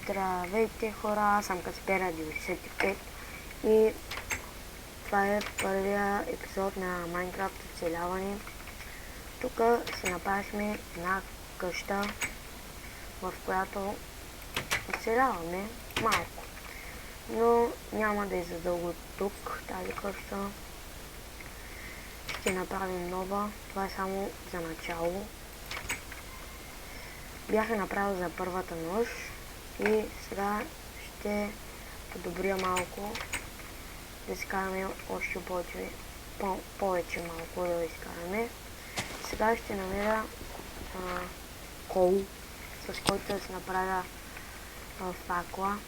Здравейте хора, аз съм Каспера 95 и това е първия епизод на Майнкрафт оцеляване. Тук си направихме една къща, в която оцеляваме малко, но няма да е задълго тук тази къща. Ще направим нова, това е само за начало. Бях я направил за първата нощ и сега ще подобря малко, да изкараме още повече малко да изкараме. Сега ще намеря кол, с който да се направя факла,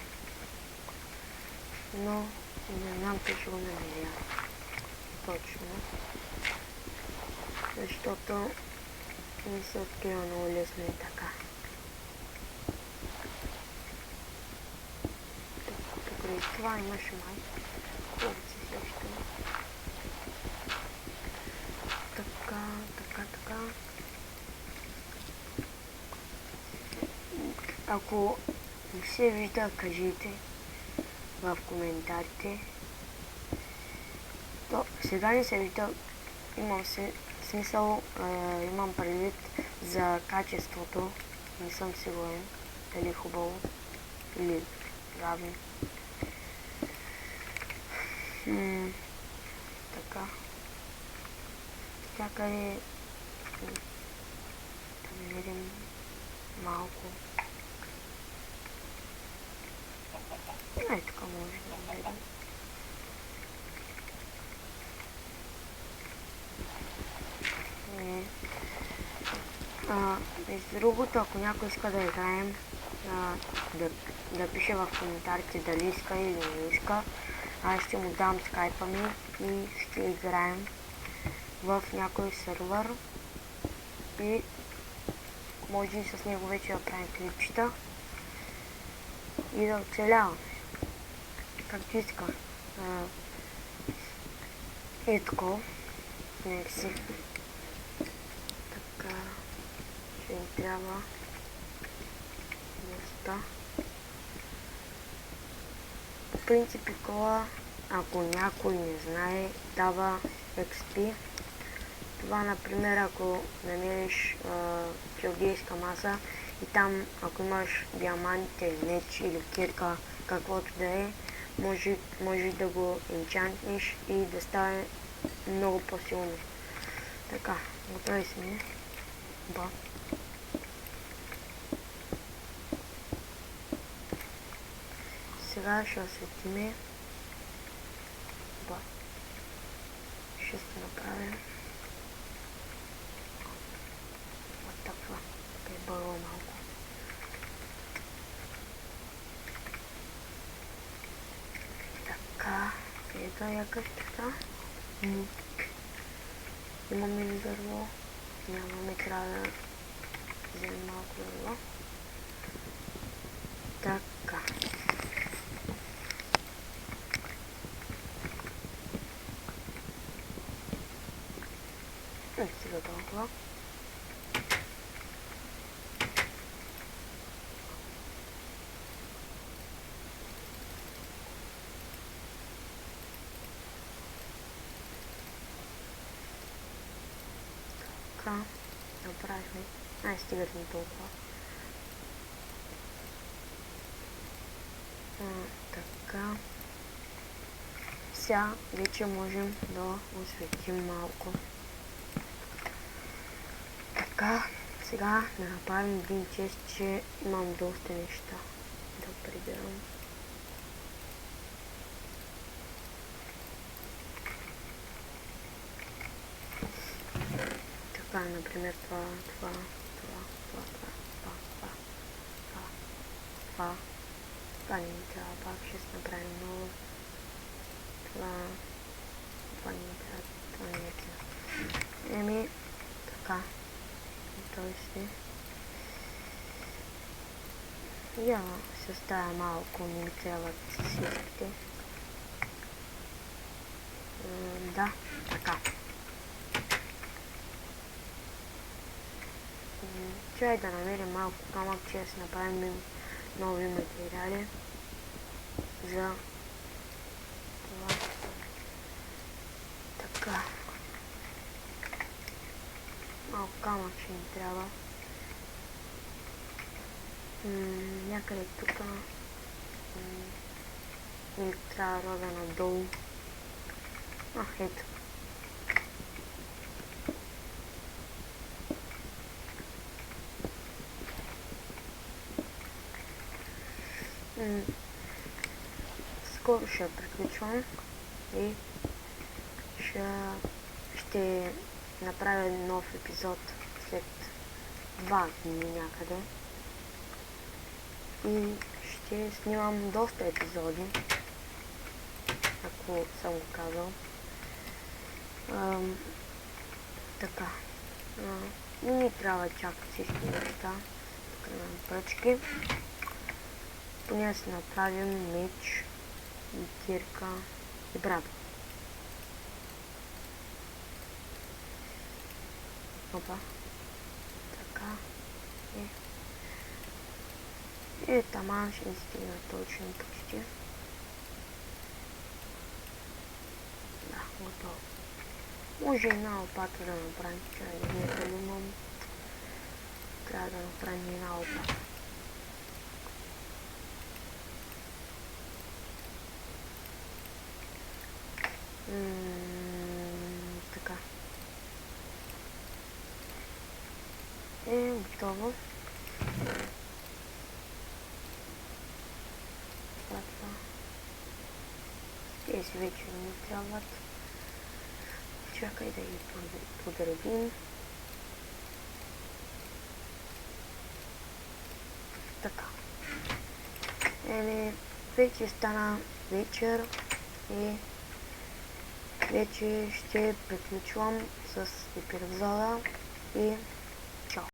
но не знам как ще го намеря точно, защото не се открива много лесно и така. Покрай това имаше май колци също. Така. Ако не се вижда, кажете в коментарите. То сега не се вижда, имам предвид за качеството. Не съм сигурен дали е хубаво или равно. Така. Някъде да намерим малко. Тук може да намерим. Между другото, ако някой иска да играем, да пише в коментарите дали иска или не иска, аз ще му дам скайпа ми и ще играем в някой сервер и може и с него вече да правим клипчета и да оцеляваме както иска. Такова. Си. Така, ще ни трябва доста. По принцип кола, ако някой не знае, дава XP. Това, например, ако намериш челдейска маса и там, ако имаш диаманти, меч или кирка, каквото да е, може да го енчантнеш и да стане много по-силно. Така, готови сме. Сега ще осветиме. Ще се направим. Отаква. Прибърва малко. Така, където е къщата? Имаме ли дърво? Нямаме, трябва да вземем малко дърво. Така. Сега толкова. Така, направихме. Стигат ми толкова. Така. Сега вече можем да осветим малко. Така, сега да направим един чест, че имам доста неща да прибирам. Така, например, това не ми трябва, пак ще се направим ново. Това не ми трябва, това не ми трябва. Така. Той си. Я се оставя малко, не ми трябват всичките. Да, така. Чай да намерим малко камък, че да си направим нови материали за това. Така. Малко камък ще ни трябва. Някъде тук ми трябва да рода надолу. Ето. Скоро ще приключвам и ще направя нов епизод след 2 дни някъде. И ще снимам доста епизоди, ако съм го казал. Така. Не ми трябва чак всички неща. Тук имам пръчки. Поне си направим меч и кирка и брада. Опа. Така. И таман ще ни стигна точно почти. Да, готово. Може една лопата да направим. Чай да видя дали имам. Трябва да направим една лопата. Така. Готово. Тези вече не трябват. Чакай да ги подредим. Така. Вече стана вечер и вече ще приключвам с епизода и